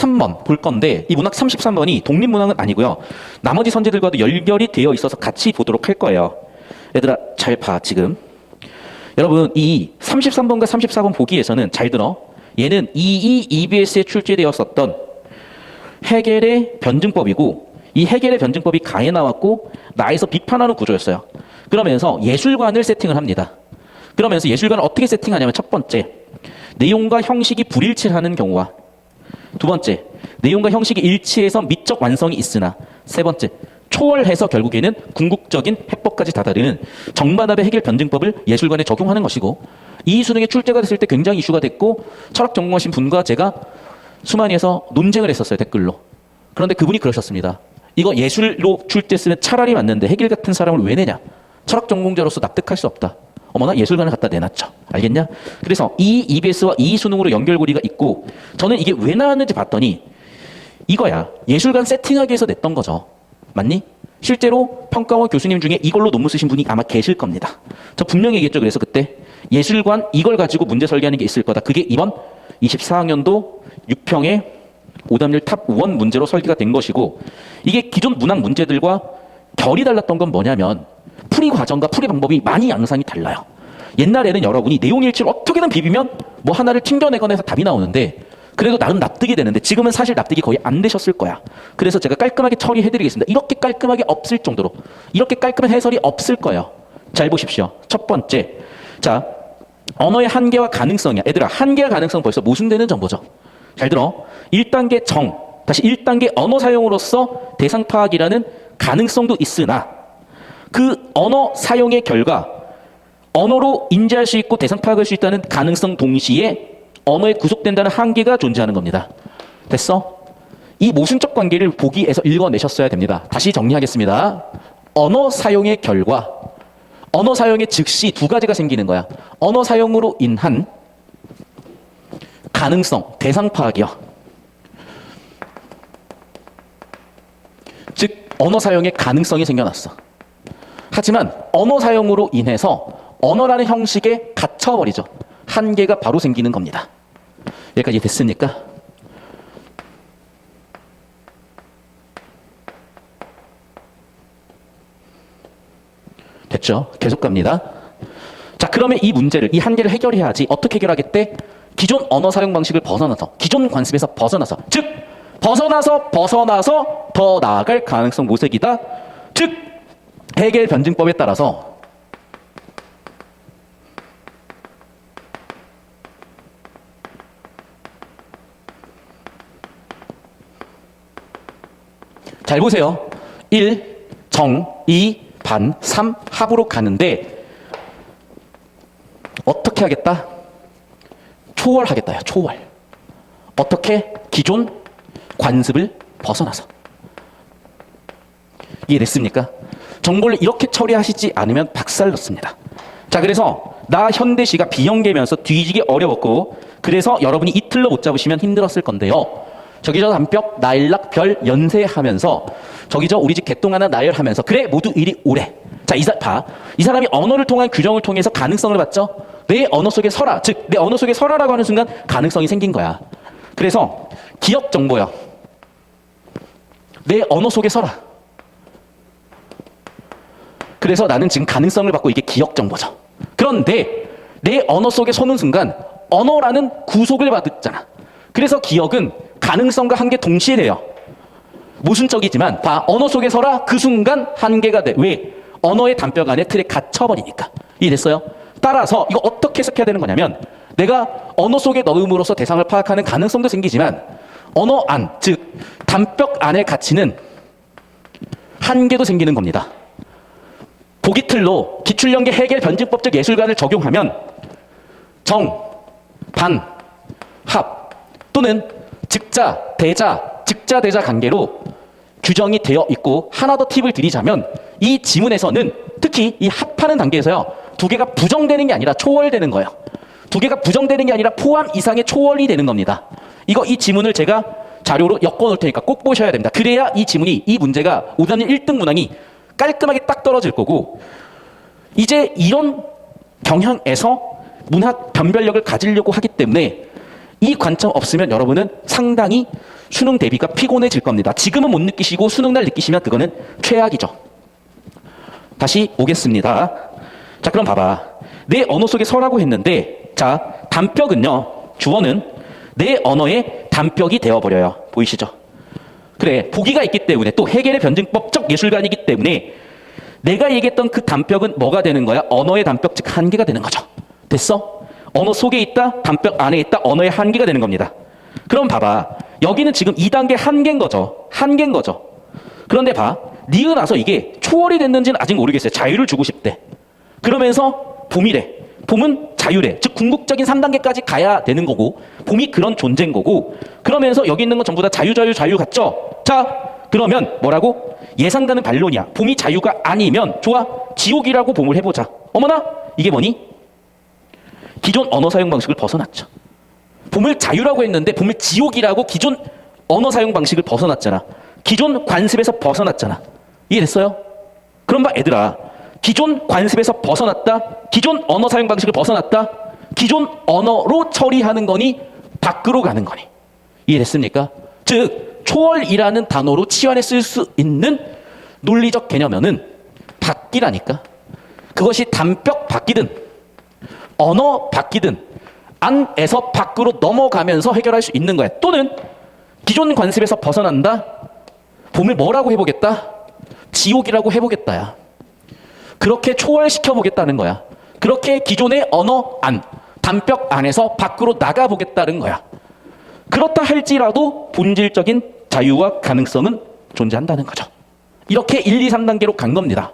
33번 볼 건데 이 문학 33번이 독립문학은 아니고요. 나머지 선제들과도 연결이 되어 있어서 같이 보도록 할 거예요. 얘들아 잘 봐 지금. 여러분 이 33번과 34번 보기에서는 잘 들어. 얘는 EBS에 출제되었었던 해겔의 변증법이고 이 해겔의 변증법이 가에 나왔고 나에서 비판하는 구조였어요. 그러면서 예술관을 세팅을 합니다. 그러면서 예술관을 어떻게 세팅하냐면 첫 번째, 내용과 형식이 불일치하는 경우와 두 번째, 내용과 형식이 일치해서 미적 완성이 있으나 세 번째, 초월해서 결국에는 궁극적인 해법까지 다다르는 정반합의 해겔 변증법을 예술관에 적용하는 것이고 이 수능에 출제가 됐을 때 굉장히 이슈가 됐고 철학 전공하신 분과 제가 수만이에서 논쟁을 했었어요. 댓글로. 그런데 그분이 그러셨습니다. 이거 예술로 출제 쓰면 차라리 맞는데 해겔 같은 사람을 왜 내냐. 철학 전공자로서 납득할 수 없다. 어머나 예술관을 갖다 내놨죠. 알겠냐? 그래서 이 EBS와 이 수능으로 연결고리가 있고 저는 이게 왜 나왔는지 봤더니 이거야. 예술관 세팅하기 위해서 냈던 거죠. 맞니? 실제로 평가원 교수님 중에 이걸로 논문 쓰신 분이 아마 계실 겁니다. 저 분명히 얘기했죠. 그래서 그때 예술관 이걸 가지고 문제 설계하는 게 있을 거다. 그게 이번 24학년도 6평의 오답률 탑 1 문제로 설계가 된 것이고 이게 기존 문학 문제들과 결이 달랐던 건 뭐냐면 풀이 과정과 풀이 방법이 많이 양상이 달라요. 옛날에는 여러분이 내용 일치를 어떻게든 비비면 뭐 하나를 튕겨내거나 해서 답이 나오는데 그래도 나름 납득이 되는데 지금은 사실 납득이 거의 안 되셨을 거야. 그래서 제가 깔끔하게 처리해드리겠습니다. 이렇게 깔끔하게 없을 정도로 이렇게 깔끔한 해설이 없을 거예요. 잘 보십시오. 첫 번째, 자 언어의 한계와 가능성이야. 얘들아 한계와 가능성 벌써 모순되는 정보죠. 잘 들어. 1단계 정, 다시 1단계 언어 사용으로서 대상 파악이라는 가능성도 있으나 그 언어 사용의 결과 언어로 인지할 수 있고 대상 파악할 수 있다는 가능성 동시에 언어에 구속된다는 한계가 존재하는 겁니다. 됐어? 이 모순적 관계를 보기에서 읽어내셨어야 됩니다. 다시 정리하겠습니다. 언어 사용의 결과, 언어 사용의 즉시 두 가지가 생기는 거야. 언어 사용으로 인한 가능성, 대상 파악이요. 즉 언어 사용의 가능성이 생겨났어. 하지만 언어 사용으로 인해서 언어라는 형식에 갇혀버리죠. 한계가 바로 생기는 겁니다. 여기까지 됐습니까? 됐죠? 계속 갑니다. 자, 그러면 이 문제를, 이 한계를 해결해야지. 어떻게 해결하겠대? 기존 언어 사용 방식을 벗어나서, 기존 관습에서 벗어나서, 즉 벗어나서 더 나아갈 가능성 모색이다. 즉 해겔 변증법에 따라서 잘 보세요. 1, 정, 2, 반, 3, 합으로 가는데 어떻게 하겠다? 초월하겠다요. 초월. 어떻게? 기존 관습을 벗어나서. 이해됐습니까? 정보를 이렇게 처리하시지 않으면 박살 났습니다. 자, 그래서 나 현대시가 비형계면서 뒤지기 어려웠고 그래서 여러분이 이틀로 못 잡으시면 힘들었을 건데요. 저기 저 담벽 나일락 별 연세하면서 저기 저 우리 집 개똥 하나 나열하면서 그래 모두 이리 오래. 자, 이 사람이 언어를 통한 규정을 통해서 가능성을 봤죠. 내 언어 속에 서라. 즉 내 언어 속에 서라라고 하는 순간 가능성이 생긴 거야. 그래서 기억 정보요. 내 언어 속에 서라. 그래서 나는 지금 가능성을 받고 이게 기억 정보죠. 그런데 내 언어 속에 서는 순간 언어라는 구속을 받았잖아. 그래서 기억은 가능성과 한계 동시에 돼요. 모순적이지만 봐. 언어 속에 서라. 그 순간 한계가 돼. 왜? 언어의 담벽 안에 틀에 갇혀버리니까. 이해됐어요? 따라서 이거 어떻게 해석해야 되는 거냐면 내가 언어 속에 넣음으로써 대상을 파악하는 가능성도 생기지만 언어 안, 즉 담벽 안에 갇히는 한계도 생기는 겁니다. 보기 틀로 기출연계 해겔 변증법적 예술관을 적용하면 정, 반, 합 또는 즉자, 대자, 즉자, 대자 관계로 규정이 되어 있고 하나 더 팁을 드리자면 이 지문에서는 특히 이 합하는 단계에서요. 두 개가 부정되는 게 아니라 초월되는 거예요. 두 개가 부정되는 게 아니라 포함 이상의 초월이 되는 겁니다. 이 지문을 제가 자료로 엮어 놓을 테니까 꼭 보셔야 됩니다. 그래야 이 지문이, 이 문제가 오답률 1등 문항이 깔끔하게 딱 떨어질 거고 이제 이런 경향에서 문학 변별력을 가지려고 하기 때문에 이 관점 없으면 여러분은 상당히 수능 대비가 피곤해질 겁니다. 지금은 못 느끼시고 수능날 느끼시면 그거는 최악이죠. 다시 오겠습니다. 자, 그럼 봐봐. 내 언어 속에 서라고 했는데, 자, 단벽은요, 주어는 내 언어의 단벽이 되어버려요. 보이시죠? 그래, 보기가 있기 때문에, 또 해겔의 변증법적 예술관이기 때문에 내가 얘기했던 그 단벽은 뭐가 되는 거야? 언어의 단벽, 즉 한계가 되는 거죠. 됐어? 언어 속에 있다, 단벽 안에 있다, 언어의 한계가 되는 겁니다. 그럼 봐봐. 여기는 지금 2단계 한계인 거죠. 한계인 거죠. 그런데 봐. 니은 와서 이게 초월이 됐는지는 아직 모르겠어요. 자유를 주고 싶대. 그러면서 봄이래. 봄은 자유래. 즉 궁극적인 3단계까지 가야 되는 거고, 봄이 그런 존재인 거고, 그러면서 여기 있는 건 전부 다 자유 같죠? 자, 그러면 뭐라고? 예상가는 반론이야. 봄이 자유가 아니면 좋아. 지옥이라고 봄을 해보자. 어머나? 이게 뭐니? 기존 언어 사용 방식을 벗어났죠. 봄을 자유라고 했는데 봄을 지옥이라고 기존 언어 사용 방식을 벗어났잖아. 기존 관습에서 벗어났잖아. 이해됐어요? 그럼 봐, 얘들아. 기존 관습에서 벗어났다. 기존 언어 사용 방식을 벗어났다. 기존 언어로 처리하는 거니 밖으로 가는 거니. 이해됐습니까? 즉 초월이라는 단어로 치환해 쓸 수 있는 논리적 개념은 바뀌라니까. 그것이 단벽 바뀌든 언어 바뀌든 안에서 밖으로 넘어가면서 해결할 수 있는 거야. 또는 기존 관습에서 벗어난다. 봄을 뭐라고 해보겠다? 지옥이라고 해보겠다야. 그렇게 초월시켜보겠다는 거야. 그렇게 기존의 언어 안, 단벽 안에서 밖으로 나가보겠다는 거야. 그렇다 할지라도 본질적인 자유와 가능성은 존재한다는 거죠. 이렇게 1, 2, 3단계로 간 겁니다.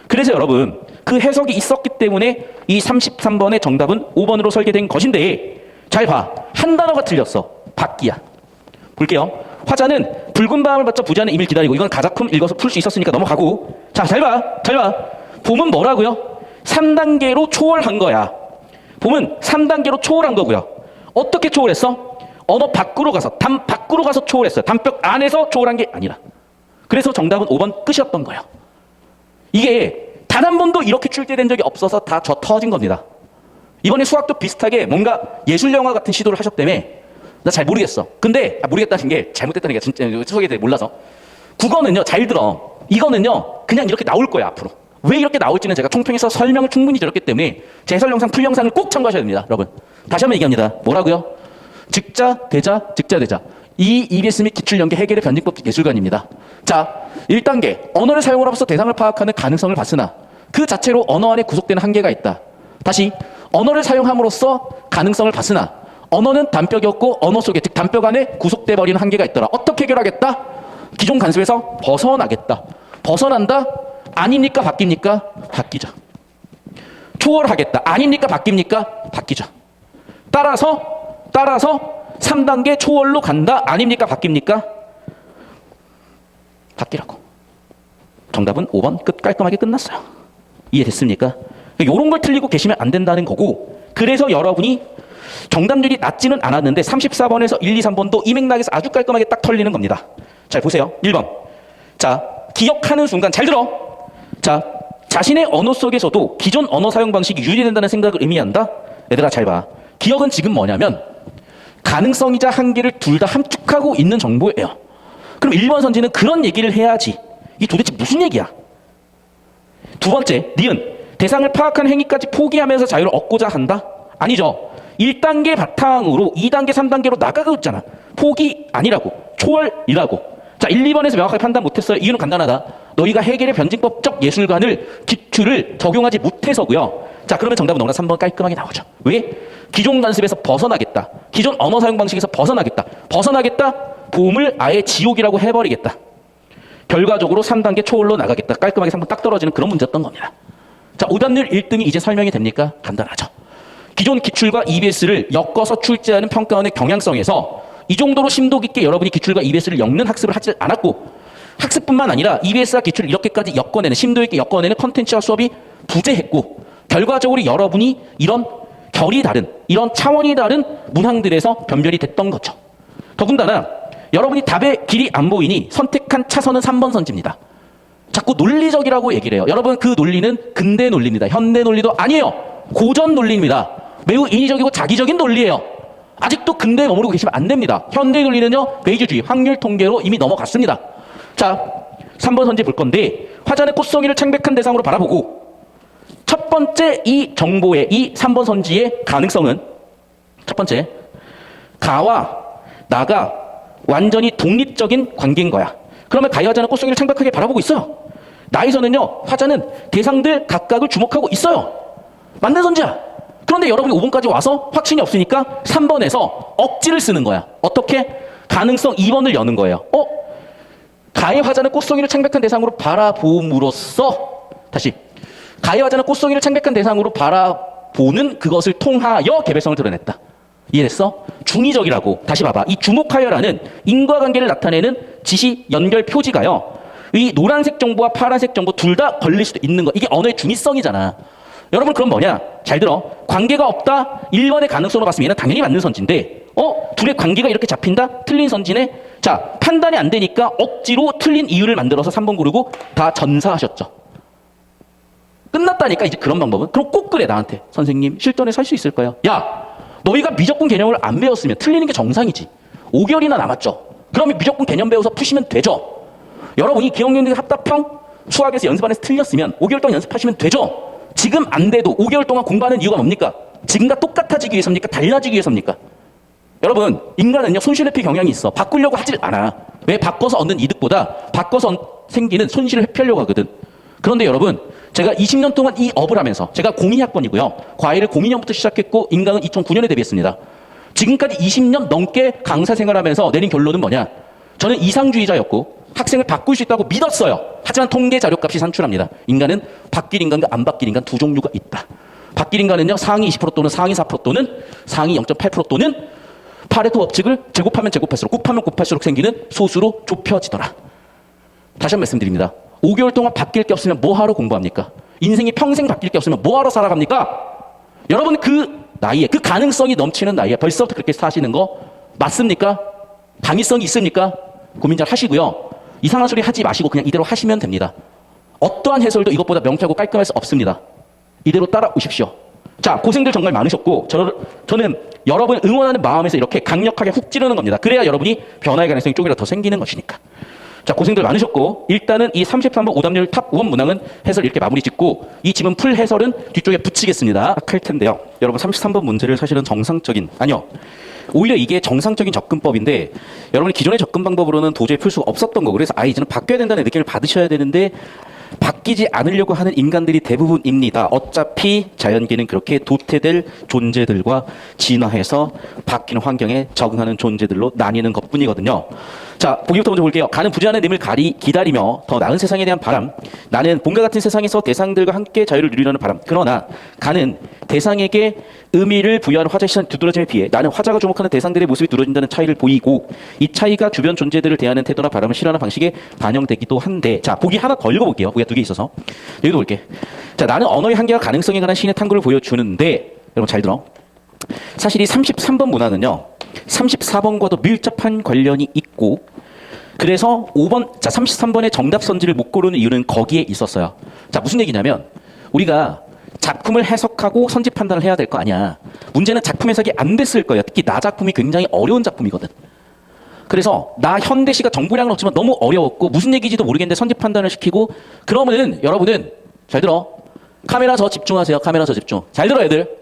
그래서 여러분, 그 해석이 있었기 때문에 이 33번의 정답은 5번으로 설계된 것인데, 잘 봐. 한 단어가 틀렸어. 밖이야. 볼게요. 화자는 붉은 밤을 받자 부자는 이밀 기다리고, 이건 가작품 읽어서 풀 수 있었으니까 넘어가고. 자, 잘 봐. 잘 봐. 봄은 뭐라고요? 3단계로 초월한 거야. 봄은 3단계로 초월한 거고요. 어떻게 초월했어? 언어 밖으로 가서, 단 밖으로 가서 초월했어요. 단벽 안에서 초월한 게 아니라. 그래서 정답은 5번 끝이었던 거예요. 이게 단 한 번도 이렇게 출제된 적이 없어서 다 저 터진 겁니다. 이번에 수학도 비슷하게 뭔가 예술영화 같은 시도를 하셨다며. 나 잘 모르겠어. 근데 모르겠다는 게 잘못됐다는 게 진짜 수학에 대해 몰라서. 국어는요, 잘 들어. 이거는요, 그냥 이렇게 나올 거야, 앞으로. 왜 이렇게 나올지는 제가 총평해서 설명을 충분히 드렸기 때문에 제 해설 영상, 풀 영상을 꼭 참고하셔야 됩니다, 여러분. 다시 한번 얘기합니다. 뭐라고요? 즉자, 대자, 즉자, 대자. 이 EBS 및 기출연계 해결의 변증법 예술관입니다. 자, 1단계. 언어를 사용함으로써 대상을 파악하는 가능성을 봤으나 그 자체로 언어 안에 구속되는 한계가 있다. 다시, 언어를 사용함으로써 가능성을 봤으나 언어는 단벽이었고 언어 속에, 즉 단벽 안에 구속돼 버리는 한계가 있더라. 어떻게 해결하겠다? 기존 관습에서 벗어나겠다. 벗어난다? 아닙니까? 바뀝니까? 바뀌죠. 초월하겠다. 아닙니까? 바뀝니까? 바뀌죠. 따라서 3단계 초월로 간다. 아닙니까? 바뀝니까? 바뀌라고. 정답은 5번 끝. 깔끔하게 끝났어요. 이해됐습니까? 이런 걸 틀리고 계시면 안 된다는 거고, 그래서 여러분이 정답률이 낮지는 않았는데 34번에서 1, 2, 3번도 이 맥락에서 아주 깔끔하게 딱 털리는 겁니다. 잘 보세요. 1번. 자, 기억하는 순간 잘 들어. 자, 자신의 언어 속에서도 기존 언어 사용 방식이 유지된다는 생각을 의미한다. 얘들아 잘 봐. 기억은 지금 뭐냐면 가능성이자 한계를 둘 다 함축하고 있는 정보예요. 그럼 1번 선지는 그런 얘기를 해야지. 이 도대체 무슨 얘기야? 두 번째, 니은. 대상을 파악한 행위까지 포기하면서 자유를 얻고자 한다? 아니죠. 1단계 바탕으로 2단계, 3단계로 나가고 있잖아. 포기 아니라고. 초월이라고. 자, 1, 2번에서 명확하게 판단 못했어요. 이유는 간단하다. 너희가 해결의 변증법적 예술관을, 기출을 적용하지 못해서고요. 자, 그러면 정답은 너무나 3번 깔끔하게 나오죠. 왜? 기존 관습에서 벗어나겠다. 기존 언어 사용 방식에서 벗어나겠다. 벗어나겠다. 봄을 아예 지옥이라고 해버리겠다. 결과적으로 3단계 초월로 나가겠다. 깔끔하게 3번 딱 떨어지는 그런 문제였던 겁니다. 자, 오답률 1등이 이제 설명이 됩니까? 간단하죠. 기존 기출과 EBS를 엮어서 출제하는 평가원의 경향성에서 이 정도로 심도 깊게 여러분이 기출과 EBS를 엮는 학습을 하지 않았고, 학습뿐만 아니라 EBS와 기출을 이렇게까지 엮어내는, 심도 있게 엮어내는 컨텐츠와 수업이 부재했고, 결과적으로 여러분이 이런 결이 다른, 이런 차원이 다른 문항들에서 변별이 됐던 거죠. 더군다나 여러분이 답의 길이 안 보이니 선택한 차선은 3번 선지입니다. 자꾸 논리적이라고 얘기를 해요. 여러분, 그 논리는 근대 논리입니다. 현대 논리도 아니에요. 고전 논리입니다. 매우 인위적이고 자기적인 논리예요. 아직도 근대에 머무르고 계시면 안 됩니다. 현대의 논리는요, 베이지주의, 확률 통계로 이미 넘어갔습니다. 자, 3번 선지 볼 건데, 화잔의 꽃송이를 창백한 대상으로 바라보고, 첫 번째 이 정보의, 이 3번 선지의 가능성은, 첫 번째, 가와 나가 완전히 독립적인 관계인 거야. 그러면 가와 화잔은 꽃송이를 창백하게 바라보고 있어요. 나에서는요, 화잔은 대상들 각각을 주목하고 있어요. 맞는 선지야. 그런데 여러분이 5번까지 와서 확신이 없으니까 3번에서 억지를 쓰는 거야. 어떻게? 가능성 2번을 여는 거예요. 가의 화자는 꽃송이를 창백한 대상으로 바라봄으로써, 다시, 가의 화자는 꽃송이를 창백한 대상으로 바라보는 그것을 통하여 개별성을 드러냈다. 이해됐어? 중의적이라고. 다시 봐봐. 이 주목하여라는 인과관계를 나타내는 지시 연결 표지가요, 이 노란색 정보와 파란색 정보 둘 다 걸릴 수도 있는 거. 이게 언어의 중의성이잖아. 여러분, 그럼 뭐냐? 잘 들어. 관계가 없다. 1번의 가능성으로 봤으면 얘는 당연히 맞는 선지인데, 둘의 관계가 이렇게 잡힌다? 틀린 선지네? 자, 판단이 안 되니까 억지로 틀린 이유를 만들어서 3번 고르고 다 전사하셨죠. 끝났다니까, 이제 그런 방법은. 그럼 꼭 그래, 나한테. 선생님, 실전에서 할 수 있을까요? 야, 너희가 미적분 개념을 안 배웠으면 틀리는 게 정상이지. 5개월이나 남았죠. 그러면 미적분 개념 배워서 푸시면 되죠. 여러분이 기억력력 합답형 수학에서 연습안에서 틀렸으면 5개월 동안 연습하시면 되죠. 지금 안 돼도 5개월 동안 공부하는 이유가 뭡니까? 지금과 똑같아지기 위해서입니까? 달라지기 위해서입니까? 여러분, 인간은요, 손실회피 경향이 있어. 바꾸려고 하질 않아. 왜? 바꿔서 얻는 이득보다 바꿔서 생기는 손실을 회피하려고 하거든. 그런데 여러분, 제가 20년 동안 이 업을 하면서, 제가 02학번이고요. 과외를 02년부터 시작했고 인강은 2009년에 데뷔했습니다. 지금까지 20년 넘게 강사 생활하면서 내린 결론은 뭐냐? 저는 이상주의자였고 학생을 바꿀 수 있다고 믿었어요. 하지만 통계 자료값이 산출합니다. 인간은 바뀔 인간과 안 바뀔 인간 두 종류가 있다. 바뀔 인간은요, 상위 20% 또는 상위 4% 또는 상위 0.8% 또는 파레토 법칙을 제곱하면 제곱할수록, 곱하면 곱할수록 생기는 소수로 좁혀지더라. 다시 한번 말씀드립니다. 5개월 동안 바뀔 게 없으면 뭐하러 공부합니까? 인생이 평생 바뀔 게 없으면 뭐하러 살아갑니까? 여러분, 그 나이에, 그 가능성이 넘치는 나이에 벌써부터 그렇게 사시는 거 맞습니까? 당위성이 있습니까? 고민 잘 하시고요. 이상한 소리 하지 마시고 그냥 이대로 하시면 됩니다. 어떠한 해설도 이것보다 명쾌하고 깔끔할 수 없습니다. 이대로 따라오십시오. 자, 고생들 정말 많으셨고 저는 여러분 응원하는 마음에서 이렇게 강력하게 훅 찌르는 겁니다. 그래야 여러분이 변화의 가능성이 조금이라도 더 생기는 것이니까. 자, 고생들 많으셨고 일단은 이 33번 오답률 탑 5번 문항은 해설 이렇게 마무리 짓고 이 지문 풀 해설은 뒤쪽에 붙이겠습니다. 할 텐데요. 여러분 33번 문제를 사실은 정상적인, 아니요, 오히려 이게 정상적인 접근법인데 여러분이 기존의 접근 방법으로는 도저히 풀 수가 없었던 거. 그래서 이제는 바뀌어야 된다는 느낌을 받으셔야 되는데 바뀌지 않으려고 하는 인간들이 대부분입니다. 어차피 자연계는 그렇게 도태될 존재들과 진화해서 바뀌는 환경에 적응하는 존재들로 나뉘는 것뿐이거든요. 자, 보기부터 먼저 볼게요. 가는 부재하는 님을 기다리며 더 나은 세상에 대한 바람. 나는 봄과 같은 세상에서 대상들과 함께 자유를 누리려는 바람. 그러나 가는 대상에게 의미를 부여하는 화자의 시선 두드러짐에 비해 나는 화자가 주목하는 대상들의 모습이 두드러진다는 차이를 보이고 이 차이가 주변 존재들을 대하는 태도나 바람을 실현하는 방식에 반영되기도 한데, 자, 보기 하나 더 읽어볼게요. 보기가 두 개 있어서 여기도 볼게. 자, 나는 언어의 한계와 가능성에 관한 신의 탐구를 보여주는데, 여러분 잘 들어. 사실 이 33번 문화는요 34번과도 밀접한 관련이 있고, 그래서 5번, 자 33번의 정답 선지를 못 고르는 이유는 거기에 있었어요. 자, 무슨 얘기냐면 우리가 작품을 해석하고 선지 판단을 해야 될 거 아니야. 문제는 작품 해석이 안 됐을 거예요. 특히 나 작품이 굉장히 어려운 작품이거든. 그래서 나 현대시가 정보량은 없지만 너무 어려웠고 무슨 얘기인지도 모르겠는데 선지 판단을 시키고, 그러면은 여러분은 잘 들어. 카메라 저 집중하세요. 카메라 저 집중. 잘 들어 애들.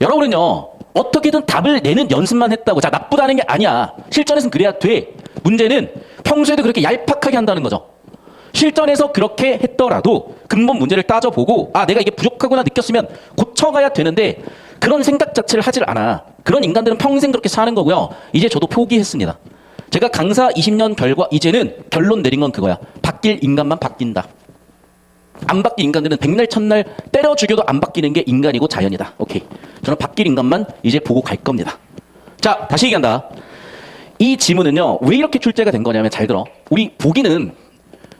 여러분은요 어떻게든 답을 내는 연습만 했다고 자 나쁘다는 게 아니야. 실전에서는 그래야 돼. 문제는 평소에도 그렇게 얄팍하게 한다는 거죠. 실전에서 그렇게 했더라도 근본 문제를 따져보고 아 내가 이게 부족하구나 느꼈으면 고쳐가야 되는데 그런 생각 자체를 하질 않아. 그런 인간들은 평생 그렇게 사는 거고요. 이제 저도 포기했습니다. 제가 강사 20년 결과 이제는 결론 내린 건 그거야. 바뀔 인간만 바뀐다. 안 바뀐 인간들은 백날 첫날 때려 죽여도 안 바뀌는 게 인간이고 자연이다. 오케이. 저는 바뀔 인간만 이제 보고 갈 겁니다. 자, 다시 얘기한다. 이 지문은요 왜 이렇게 출제가 된 거냐면 잘 들어. 우리 보기는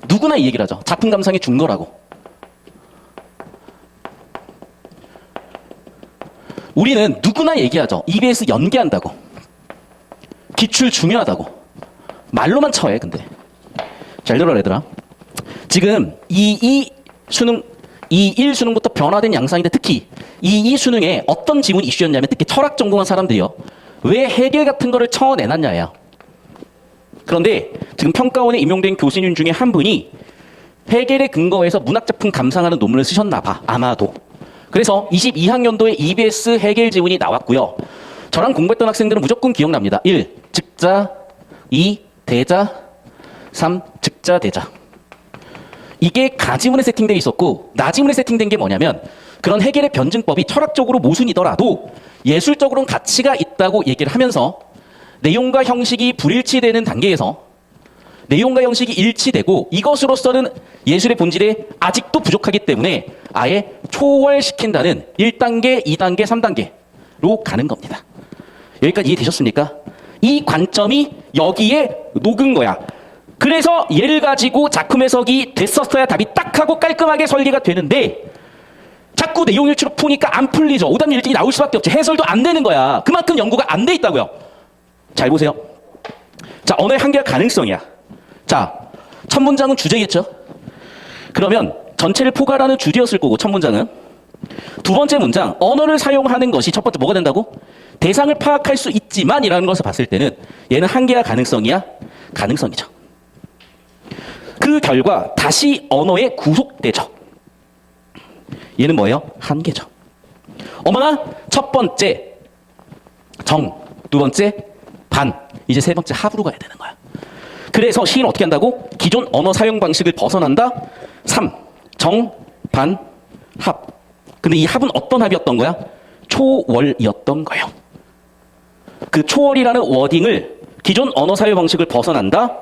누구나 이 얘기를 하죠. 작품 감상이 준 거라고. 우리는 누구나 얘기하죠. EBS 연계한다고. 기출 중요하다고. 말로만 처해. 근데 잘 들어라 얘들아. 지금 2.1 수능부터 변화된 양상인데 특히 2.2 수능에 어떤 지문이 이슈였냐면 특히 철학 전공한 사람들이요. 왜 해겔 같은 거를 쳐내놨냐예요. 그런데 지금 평가원에 임용된 교수님 중에 한 분이 해겔의 근거에서 문학작품 감상하는 논문을 쓰셨나 봐. 아마도. 그래서 22학년도에 EBS 해겔 지문이 나왔고요. 저랑 공부했던 학생들은 무조건 기억납니다. 1. 즉자 2. 대자 3. 즉자 대자. 이게 가지문에 세팅되어 있었고 나지문에 세팅된 게 뭐냐면 그런 해겔의 변증법이 철학적으로 모순이더라도 예술적으로는 가치가 있다고 얘기를 하면서 내용과 형식이 불일치되는 단계에서 내용과 형식이 일치되고 이것으로서는 예술의 본질에 아직도 부족하기 때문에 아예 초월시킨다는 1단계, 2단계, 3단계로 가는 겁니다. 여기까지 이해되셨습니까? 이 관점이 여기에 녹은 거야. 그래서 얘를 가지고 작품 해석이 됐었어야 답이 딱 하고 깔끔하게 설계가 되는데 자꾸 내용 일치로 푸니까 안 풀리죠. 오답 일찍이 나올 수밖에 없지. 해설도 안 되는 거야. 그만큼 연구가 안 돼 있다고요. 잘 보세요. 자, 언어의 한계와 가능성이야. 자, 첫 문장은 주제겠죠. 그러면 전체를 포괄하는 주제였을 거고 첫 문장은. 두 번째 문장, 언어를 사용하는 것이 첫 번째 뭐가 된다고? 대상을 파악할 수 있지만 이라는 것을 봤을 때는 얘는 한계와 가능성이야? 가능성이죠. 그 결과 다시 언어에 구속되죠. 얘는 뭐예요? 한계죠. 어머나 첫 번째 정, 두 번째 반, 이제 세 번째 합으로 가야 되는 거야. 그래서 시인은 어떻게 한다고? 기존 언어 사용 방식을 벗어난다. 3. 정, 반, 합. 근데 이 합은 어떤 합이었던 거야? 초월이었던 거예요. 그 초월이라는 워딩을 기존 언어 사용 방식을 벗어난다.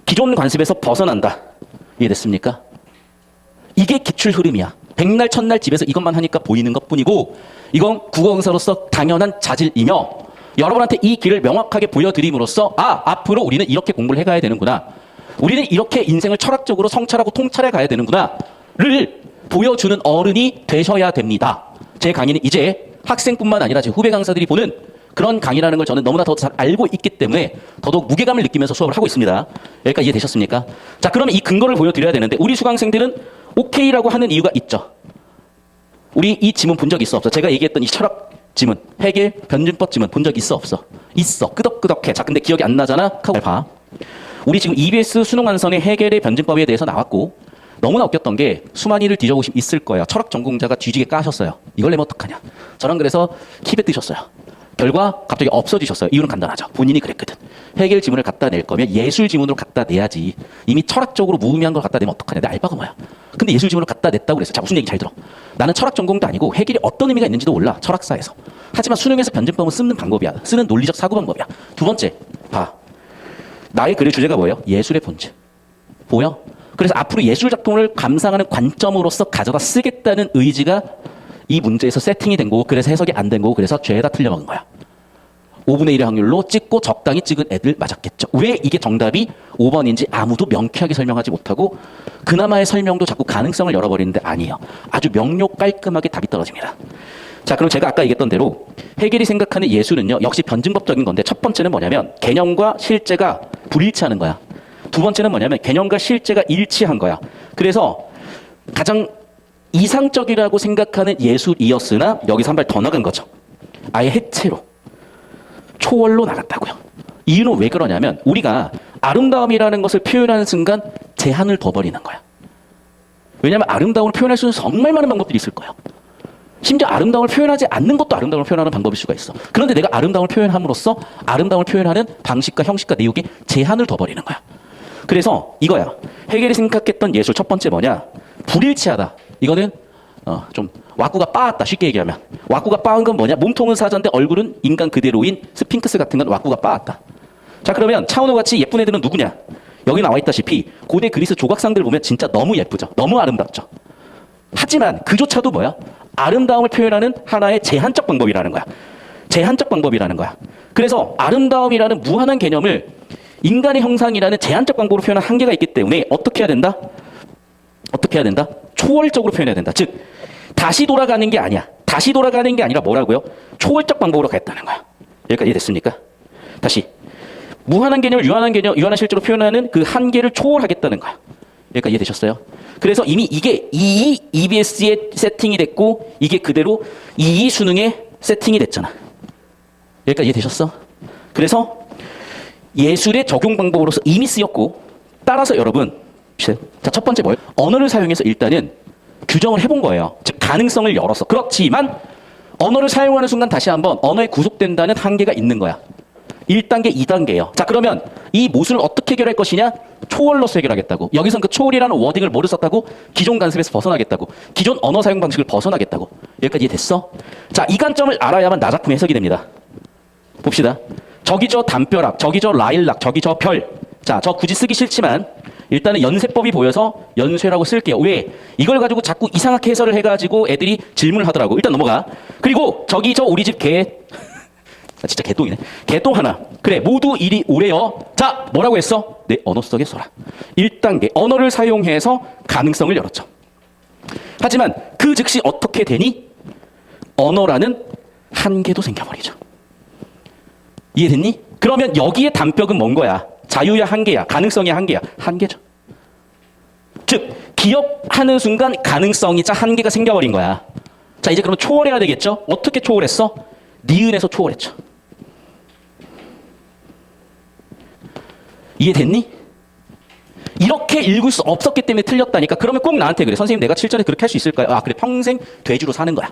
기존 관습에서 벗어난다. 이해됐습니까? 이게 기출 흐름이야. 백날 첫날 집에서 이것만 하니까 보이는 것뿐이고 이건 국어 강사로서 당연한 자질이며 여러분한테 이 길을 명확하게 보여드림으로써 아, 앞으로 우리는 이렇게 공부를 해가야 되는구나. 우리는 이렇게 인생을 철학적으로 성찰하고 통찰해 가야 되는구나를 보여주는 어른이 되셔야 됩니다. 제 강의는 이제 학생뿐만 아니라 제 후배 강사들이 보는 그런 강의라는 걸 저는 너무나 더 잘 알고 있기 때문에 더더욱 무게감을 느끼면서 수업을 하고 있습니다. 여기까지 이해되셨습니까? 자, 그러면 이 근거를 보여드려야 되는데 우리 수강생들은 오케이라고 하는 이유가 있죠. 우리 이 지문 본 적 있어 없어? 제가 얘기했던 이 철학 지문, 해겔 변증법 지문 본 적 있어 없어? 있어. 끄덕끄덕해. 자, 근데 기억이 안 나잖아? 하고 봐. 우리 지금 EBS 수능 완성의 해겔의 변증법에 대해서 나왔고 너무나 웃겼던 게 수많이를 뒤져보시면 있을 거예요. 철학 전공자가 뒤지게 까셨어요. 이걸 내면 어떡하냐. 저랑 그래서 킵에 뜨셨어요. 결과 갑자기 없어지셨어요. 이유는 간단하죠. 본인이 그랬거든. 해겔 지문을 갖다 낼 거면 예술 지문으로 갖다 내야지. 이미 철학적으로 무의미한 걸 갖다 내면 어떡하냐. 내 알바가 뭐야. 근데 예술 지문으로 갖다 냈다고 그랬어. 자, 무슨 얘기 잘 들어. 나는 철학 전공도 아니고 해겔이 어떤 의미가 있는지도 몰라. 철학사에서. 하지만 수능에서 변증법은 쓰는 방법이야. 쓰는 논리적 사고 방법이야. 두 번째, 봐. 나의 글의 주제가 뭐예요? 예술의 본질. 보여? 그래서 앞으로 예술 작품을 감상하는 관점으로서 가져다 쓰겠다는 의지가 이 문제에서 세팅이 된 거고 그래서 해석이 안 된 거고 그래서 죄다 틀려먹은 거야. 5분의 1의 확률로 찍고 적당히 찍은 애들 맞았겠죠. 왜 이게 정답이 5번인지 아무도 명쾌하게 설명하지 못하고 그나마의 설명도 자꾸 가능성을 열어버리는데 아니에요. 아주 명료 깔끔하게 답이 떨어집니다. 자, 그럼 제가 아까 얘기했던 대로 해겔이 생각하는 예술은요. 역시 변증법적인 건데 첫 번째는 뭐냐면 개념과 실제가 불일치하는 거야. 두 번째는 뭐냐면 개념과 실제가 일치한 거야. 그래서 가장 이상적이라고 생각하는 예술이었으나 여기서 한 발 더 나간 거죠. 아예 해체로. 초월로 나갔다고요. 이유는 왜 그러냐면 우리가 아름다움이라는 것을 표현하는 순간 제한을 둬버리는 거야. 왜냐하면 아름다움을 표현할 수 있는 정말 많은 방법들이 있을 거예요. 심지어 아름다움을 표현하지 않는 것도 아름다움을 표현하는 방법일 수가 있어. 그런데 내가 아름다움을 표현함으로써 아름다움을 표현하는 방식과 형식과 내용에 제한을 둬버리는 거야. 그래서 이거야. 해겔이 생각했던 예술 첫 번째 뭐냐? 불일치하다. 이거는 좀 왁구가 빠았다. 쉽게 얘기하면. 왁구가 빠은 건 뭐냐? 몸통은 사자인데 얼굴은 인간 그대로인 스핑크스 같은 건 왁구가 빠았다. 자, 그러면 차은우 같이 예쁜 애들은 누구냐? 여기 나와 있다시피 고대 그리스 조각상들 보면 진짜 너무 예쁘죠. 너무 아름답죠. 하지만 그조차도 뭐야? 아름다움을 표현하는 하나의 제한적 방법이라는 거야. 제한적 방법이라는 거야. 그래서 아름다움이라는 무한한 개념을 인간의 형상이라는 제한적 방법으로 표현한 한계가 있기 때문에 어떻게 해야 된다? 어떻게 해야 된다? 초월적으로 표현해야 된다. 즉 다시 돌아가는 게 아니야. 다시 돌아가는 게 아니라 뭐라고요? 초월적 방법으로 가겠다는 거야. 여기까지 이해됐습니까? 다시 무한한 개념을 유한한 개념, 유한한 실제로 표현하는 그 한계를 초월하겠다는 거야. 여기까지 이해되셨어요? 그래서 이미 이게 EBS에 세팅이 됐고 이게 그대로 수능에 세팅이 됐잖아. 여기까지 이해되셨어? 그래서 예술의 적용 방법으로서 이미 쓰였고, 따라서 여러분, 자, 첫 번째 뭐예요? 언어를 사용해서 일단은 규정을 해본 거예요. 즉 가능성을 열었어. 그렇지만 언어를 사용하는 순간 다시 한번 언어에 구속된다는 한계가 있는 거야. 1단계, 2단계예요. 자, 그러면 이 모순을 어떻게 해결할 것이냐? 초월로서 해결하겠다고. 여기선 그 초월이라는 워딩을 뭐를 썼다고? 기존 간섭에서 벗어나겠다고. 기존 언어 사용 방식을 벗어나겠다고. 여기까지 이해됐어? 자, 이 관점을 알아야만 나 작품 해석이 됩니다. 봅시다. 저기 저 담벼락, 저기 저 라일락, 저기 저 별. 자, 저 굳이 쓰기 싫지만 일단은 연쇄법이 보여서 연쇄라고 쓸게요. 왜? 이걸 가지고 자꾸 이상하게 해설을 해가지고 애들이 질문을 하더라고. 일단 넘어가. 그리고 저기 저 우리 집 개. 진짜 개똥이네. 개똥 하나. 그래, 모두 이리 오래요. 자, 뭐라고 했어? 내 언어 속에 써라. 1단계, 언어를 사용해서 가능성을 열었죠. 하지만 그 즉시 어떻게 되니? 언어라는 한계도 생겨버리죠. 이해됐니? 그러면 여기에 단벽은 뭔 거야? 자유야 한계야? 가능성이 한계야? 한계죠. 즉 기업하는 순간 가능성이자 한계가 생겨버린 거야. 자, 이제 그러면 초월해야 되겠죠? 어떻게 초월했어? 니은에서 초월했죠. 이해됐니? 이렇게 읽을 수 없었기 때문에 틀렸다니까. 그러면 꼭 나한테 그래. 선생님 내가 7절에 그렇게 할 수 있을까요? 아, 그래. 평생 돼지로 사는 거야.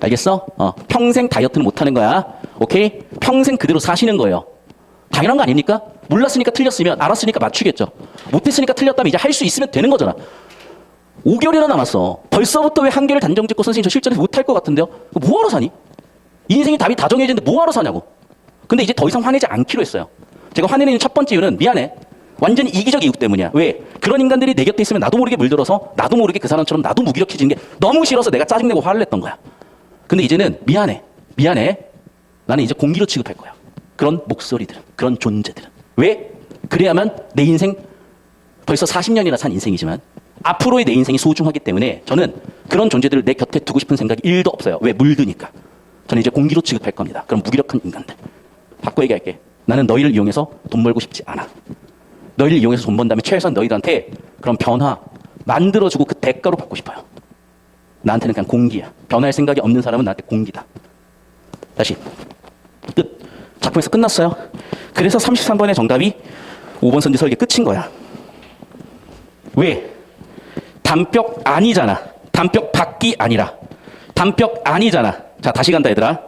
알겠어? 평생 다이어트는 못하는 거야. 오케이? 평생 그대로 사시는 거예요. 당연한 거 아닙니까? 몰랐으니까 틀렸으면 알았으니까 맞추겠죠. 못했으니까 틀렸다면 이제 할 수 있으면 되는 거잖아. 5개월이나 남았어. 벌써부터 왜 한계를 단정 짓고 선생님 저 실전에서 못할 것 같은데요? 뭐하러 사니? 인생의 답이 다 정해지는데 뭐하러 사냐고. 근데 이제 더 이상 화내지 않기로 했어요. 제가 화내는 첫 번째 이유는 미안해. 완전히 이기적 이유 때문이야. 왜? 그런 인간들이 내 곁에 있으면 나도 모르게 물들어서 나도 모르게 그 사람처럼 나도 무기력해지는 게 너무 싫어서 내가 짜증내고 화를 냈던 거야. 근데 이제는 미안해. 나는 이제 공기로 취급할 거야. 그런 목소리들, 그런 존재들. 왜? 그래야만 내 인생 벌써 40년이나 산 인생이지만 앞으로의 내 인생이 소중하기 때문에 저는 그런 존재들을 내 곁에 두고 싶은 생각이 1도 없어요. 왜? 물드니까. 저는 이제 공기로 취급할 겁니다. 그런 무기력한 인간들. 바꿔 얘기할게. 나는 너희를 이용해서 돈 벌고 싶지 않아. 너희를 이용해서 돈 번 다음에 최소한 너희들한테 그런 변화 만들어주고 그 대가로 받고 싶어요. 나한테는 그냥 공기야. 변화할 생각이 없는 사람은 나한테 공기다. 다시 끝. 작품에서 끝났어요. 그래서 33번의 정답이 5번 선지 설계 끝인 거야. 왜? 담벽 아니잖아. 담벽 밖이 아니라. 담벽 아니잖아. 자, 다시 간다 얘들아.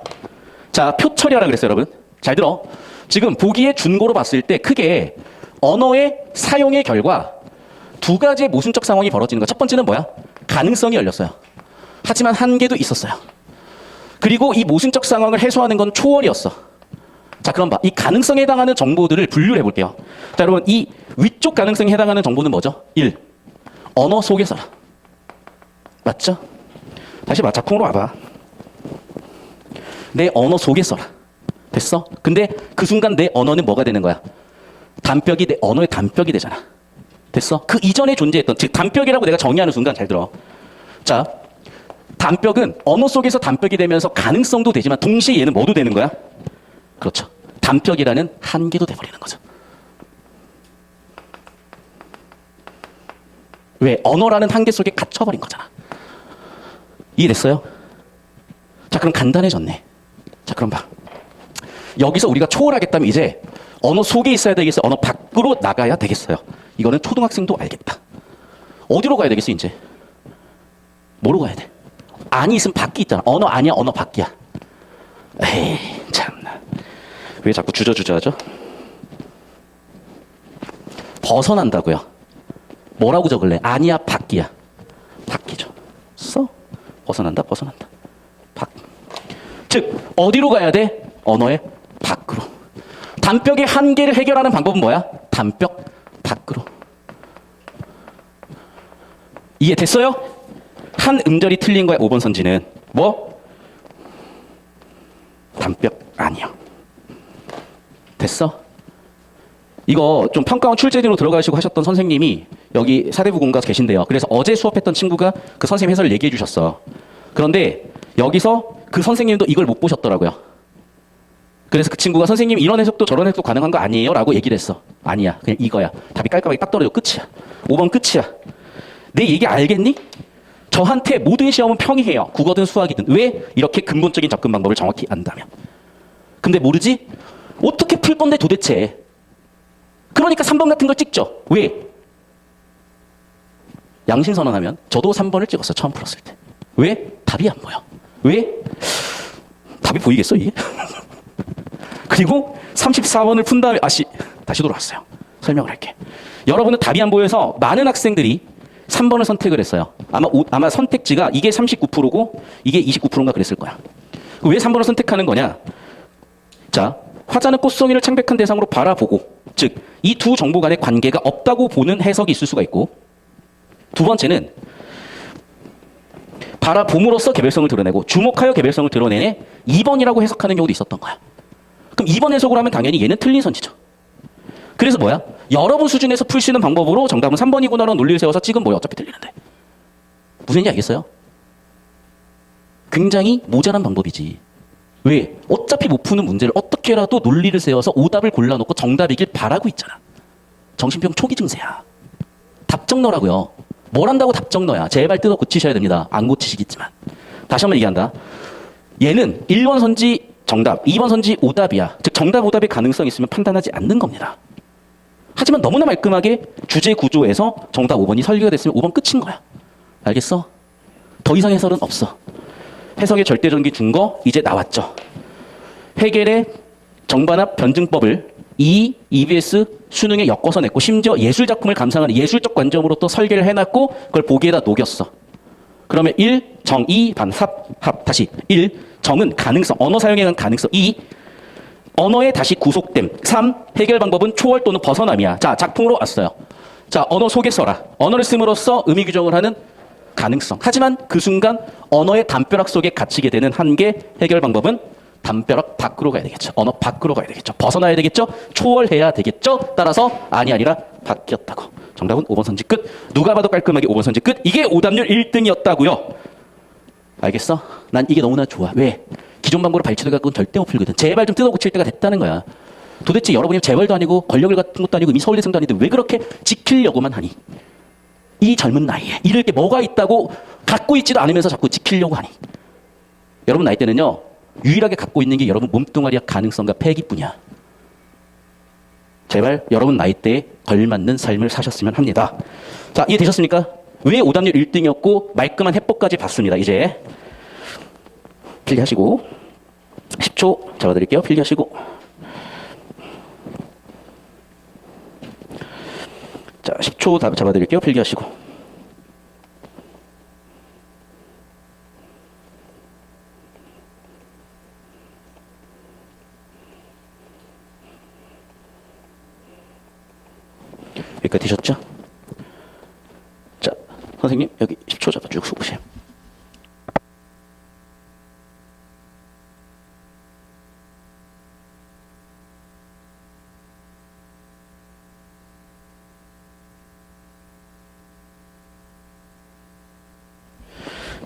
자, 표 처리하라 그랬어요 여러분. 잘 들어. 지금 보기에 준고로 봤을 때 크게 언어의 사용의 결과 두 가지의 모순적 상황이 벌어지는 거. 첫 번째는 뭐야? 가능성이 열렸어요. 하지만 한계도 있었어요. 그리고 이 모순적 상황을 해소하는 건 초월이었어. 자, 그럼 봐. 이 가능성에 해당하는 정보들을 분류를 해볼게요. 자, 여러분 이 위쪽 가능성에 해당하는 정보는 뭐죠? 1. 언어 속에서라. 맞죠? 다시 봐. 작품으로 와봐. 내 언어 속에서라. 됐어? 근데 그 순간 내 언어는 뭐가 되는 거야? 담벽이 내 언어의 담벽이 되잖아. 됐어? 그 이전에 존재했던, 즉 담벽이라고 내가 정의하는 순간 잘 들어. 자, 담벽은 언어 속에서 담벽이 되면서 가능성도 되지만 동시에 얘는 뭐도 되는 거야? 그렇죠. 담벽이라는 한계도 돼버리는 거죠. 왜? 언어라는 한계 속에 갇혀버린 거잖아. 이해됐어요? 자, 그럼 간단해졌네. 자, 그럼 봐. 여기서 우리가 초월하겠다면 이제 언어 속에 있어야 되겠어요? 언어 밖으로 나가야 되겠어요? 이거는 초등학생도 알겠다. 어디로 가야 되겠어 이제? 뭐로 가야 돼? 아니 있으면 밖이 있잖아. 언어 아니야, 언어 밖이야. 에이, 참나. 왜 자꾸 주저주저하죠? 벗어난다고요. 뭐라고 적을래? 아니야, 밖이야. 밖이죠. 써? 벗어난다. 밖. 즉 어디로 가야 돼? 언어의 밖으로. 담벽의 한계를 해결하는 방법은 뭐야? 담벽 밖으로. 이해됐어요? 한 음절이 틀린 거야. 5번 선지는 뭐? 담벽 아니야. 됐어? 이거 좀 평가원 출제진으로 들어가시고 하셨던 선생님이 여기 사대부공과 계신데요. 그래서 어제 수업했던 친구가 그 선생님 해설을 얘기해 주셨어. 그런데 여기서 그 선생님도 이걸 못 보셨더라고요. 그래서 그 친구가 선생님 이런 해석도 저런 해석도 가능한 거 아니에요? 라고 얘기를 했어. 아니야. 그냥 이거야. 답이 깔끔하게 딱 떨어져. 끝이야. 5번 끝이야. 내 얘기 알겠니? 저한테 모든 시험은 평이해요. 국어든 수학이든. 왜? 이렇게 근본적인 접근 방법을 정확히 안다면. 근데 모르지? 어떻게 풀 건데 도대체? 그러니까 3번 같은 걸 찍죠. 왜? 양심선언하면 저도 3번을 찍었어. 처음 풀었을 때. 왜? 답이 안 보여. 왜? 답이 보이겠어 이게? 그리고 34번을 푼 다음에 다시 돌아왔어요. 설명을 할게. 여러분은 답이 안 보여서 많은 학생들이 3번을 선택을 했어요. 아마 선택지가 이게 39%고 이게 29%인가 그랬을 거야. 왜 3번을 선택하는 거냐? 자, 화자는 꽃송이를 창백한 대상으로 바라보고, 즉 이 두 정보 간의 관계가 없다고 보는 해석이 있을 수가 있고, 두 번째는 바라봄으로써 개별성을 드러내고 주목하여 개별성을 드러내네 2번이라고 해석하는 경우도 있었던 거야. 그럼 2번 해석으로 하면 당연히 얘는 틀린 선지죠. 그래서 뭐야? 여러분 수준에서 풀 수 있는 방법으로 정답은 3번이구나라는 논리를 세워서 찍은 뭐야? 어차피 틀리는데. 무슨 얘기 알겠어요? 굉장히 모자란 방법이지. 왜? 어차피 못 푸는 문제를 어떻게라도 논리를 세워서 오답을 골라놓고 정답이길 바라고 있잖아. 정신병 초기 증세야. 답정 너라고요. 뭘 한다고 답정 너야. 제발 뜯어 고치셔야 됩니다. 안 고치시겠지만. 다시 한번 얘기한다. 얘는 1번 선지 정답, 2번 선지 오답이야. 즉 정답 오답의 가능성이 있으면 판단하지 않는 겁니다. 하지만 너무나 말끔하게 주제 구조에서 정답 5번이 설계가 됐으면 5번 끝인 거야. 알겠어? 더 이상 해설은 없어. 해석의 절대적인 증거 이제 나왔죠. 해겔의 정반합 변증법을 EBS 수능에 엮어서 냈고 심지어 예술작품을 감상하는 예술적 관점으로 또 설계를 해놨고 그걸 보기에다 녹였어. 그러면 1. 정, 2. 반, 합. 다시 1. 정은 가능성, 언어 사용에 대한 가능성. 2. 언어에 다시 구속됨. 3. 해결 방법은 초월 또는 벗어남이야. 자, 작품으로 왔어요. 자, 언어 속에 써라. 언어를 씀으로써 의미 규정을 하는 가능성. 하지만 그 순간 언어의 담벼락 속에 갇히게 되는 한계 해결 방법은 담벼락 밖으로 가야 되겠죠. 언어 밖으로 가야 되겠죠. 벗어나야 되겠죠. 초월해야 되겠죠. 따라서 아니라 바뀌었다고. 정답은 5번 선지 끝. 누가 봐도 깔끔하게 5번 선지 끝. 이게 오답률 1등이었다고요. 알겠어? 난 이게 너무나 좋아. 왜? 기존 방법으로 발췌돼 갖고는 절대 못 풀거든. 제발 좀 뜯어 고칠 때가 됐다는 거야. 도대체 여러분이 재벌도 아니고 권력을 같은 것도 아니고 이미 서울대생도 아닌데 왜 그렇게 지키려고만 하니? 이 젊은 나이에 잃을 게 뭐가 있다고 갖고 있지도 않으면서 자꾸 지키려고 하니? 여러분 나이 때는요. 유일하게 갖고 있는 게 여러분 몸뚱아리의 가능성과 패기뿐이야. 제발 여러분 나이대에 걸맞는 삶을 사셨으면 합니다. 자, 이해되셨습니까? 왜 오답률 1등이었고 말끔한 해법까지 봤습니다. 이제 필기하시고 10초 잡아드릴게요. 필기하시고 자 10초 잡아드릴게요. 필기하시고 여기까지 되셨죠? 자, 선생님 여기 10초 잡아주고 수고하세요.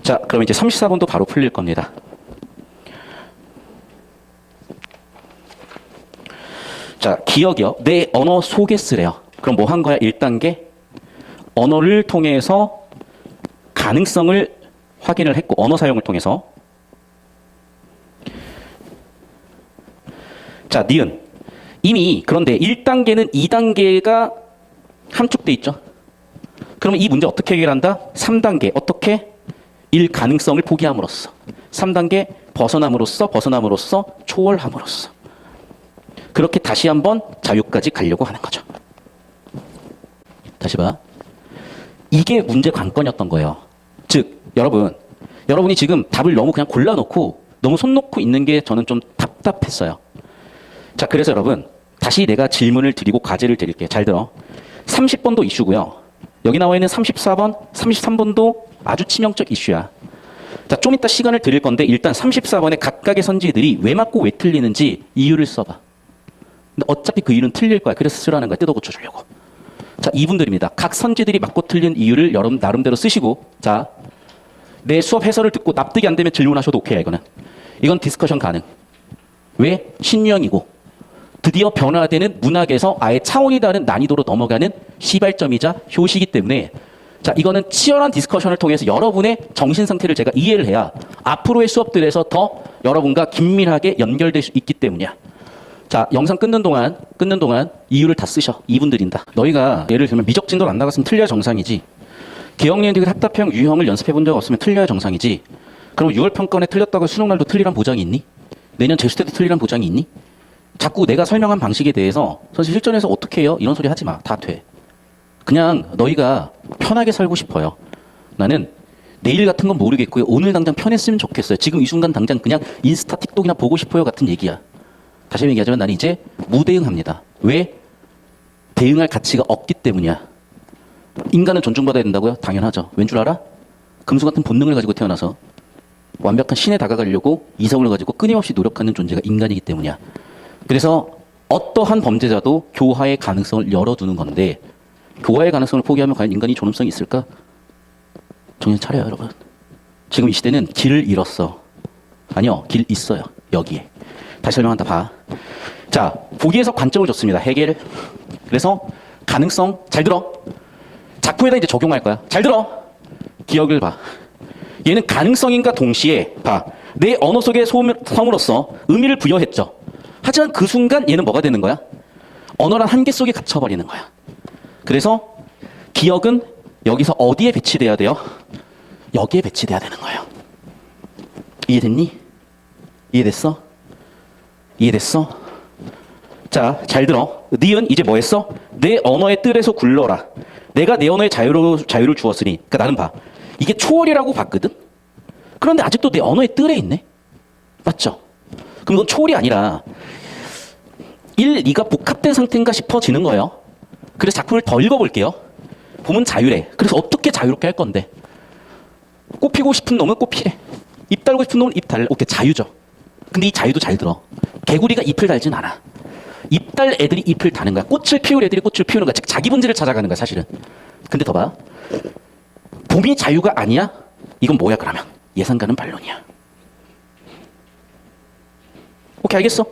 자, 그럼 이제 34번도 바로 풀릴 겁니다. 자, 기억이요. 내 언어 속에 쓰래요. 그럼 뭐 한 거야? 1단계 언어를 통해서 가능성을 확인을 했고 언어 사용을 통해서 자, 니은 이미 그런데 1단계는 2단계가 함축돼 있죠. 그러면 이 문제 어떻게 해결한다? 3단계 어떻게? 1 가능성을 포기함으로써 3단계 벗어남으로써 초월함으로써 그렇게 다시 한번 자유까지 가려고 하는 거죠. 다시 봐. 이게 문제 관건이었던 거예요. 즉 여러분이 지금 답을 너무 그냥 골라놓고 너무 손 놓고 있는 게 저는 좀 답답했어요. 자, 그래서 여러분 다시 내가 질문을 드리고 과제를 드릴게요. 잘 들어. 30번도 이슈고요. 여기 나와 있는 34번, 33번도 아주 치명적 이슈야. 자, 좀 이따 시간을 드릴 건데 일단 34번의 각각의 선지들이 왜 맞고 왜 틀리는지 이유를 써봐. 근데 어차피 그 이유는 틀릴 거야. 그래서 쓰라는 거야. 뜯어 고쳐주려고. 자, 이분들입니다. 각 선지들이 맞고 틀린 이유를 여러분 나름대로 쓰시고 자, 내 수업 해설을 듣고 납득이 안 되면 질문하셔도 오케이야. 이건 디스커션 가능. 왜? 신유형이고 드디어 변화되는 문학에서 아예 차원이 다른 난이도로 넘어가는 시발점이자 효시이기 때문에 자, 이거는 치열한 디스커션을 통해서 여러분의 정신 상태를 제가 이해를 해야 앞으로의 수업들에서 더 여러분과 긴밀하게 연결될 수 있기 때문이야. 자, 영상 끊는 동안 이유를 다 쓰셔. 2분 드린다. 너희가 예를 들면 미적진도를 안 나갔으면 틀려야 정상이지. 개혁연대결 합답형 유형을 연습해 본 적 없으면 틀려야 정상이지. 그럼 6월 평가원에 틀렸다고 수능날도 틀리란 보장이 있니? 내년 재수 때도 틀리란 보장이 있니? 자꾸 내가 설명한 방식에 대해서 선생님 실전에서 어떻게 해요? 이런 소리 하지 마. 다 돼. 그냥 너희가 편하게 살고 싶어요. 나는 내일 같은 건 모르겠고요. 오늘 당장 편했으면 좋겠어요. 지금 이 순간 당장 그냥 인스타 틱톡이나 보고 싶어요 같은 얘기야. 다시 얘기하자면 나는 이제 무대응합니다. 왜? 대응할 가치가 없기 때문이야. 인간은 존중받아야 된다고요? 당연하죠. 왠 줄 알아? 금수 같은 본능을 가지고 태어나서 완벽한 신에 다가가려고 이성을 가지고 끊임없이 노력하는 존재가 인간이기 때문이야. 그래서 어떠한 범죄자도 교화의 가능성을 열어두는 건데 교화의 가능성을 포기하면 과연 인간이 존엄성이 있을까? 정신 차려요, 여러분. 지금 이 시대는 길을 잃었어. 아니요, 길 있어요. 여기에. 다시 설명한다. 봐. 자, 보기에서 관점을 줬습니다. 해겔. 그래서 가능성 잘 들어. 작품에다 이제 적용할 거야. 잘 들어. 기억을 봐. 얘는 가능성인가 동시에 봐. 내 언어 속의 성으로서 의미를 부여했죠. 하지만 그 순간 얘는 뭐가 되는 거야? 언어란 한계 속에 갇혀버리는 거야. 그래서 기억은 여기서 어디에 배치돼야 돼요? 여기에 배치돼야 되는 거예요. 이해됐니? 이해됐어? 이해됐어? 자, 잘 들어. 니은 이제 뭐 했어? 내 언어의 뜰에서 굴러라. 내가 내 언어의 자유를 주었으니. 그러니까 나는 봐. 이게 초월이라고 봤거든? 그런데 아직도 내 언어의 뜰에 있네? 맞죠? 그럼 이건 초월이 아니라 1, 2가 복합된 상태인가 싶어지는 거예요. 그래서 작품을 더 읽어볼게요. 보면 자유래. 그래서 어떻게 자유롭게 할 건데? 꽃피고 싶은 놈은 꽃피래. 잎 달고 싶은 놈은 잎 달래. 오케이, 자유죠. 근데 이 자유도 잘 들어. 개구리가 잎을 달진 않아. 잎 달 애들이 잎을 다는 거야. 꽃을 피울 애들이 꽃을 피우는 거야. 즉 자기 본질을 찾아가는 거야, 사실은. 근데 더 봐. 봄이 자유가 아니야? 이건 뭐야, 그러면? 예상가는 반론이야. 오케이, 알겠어?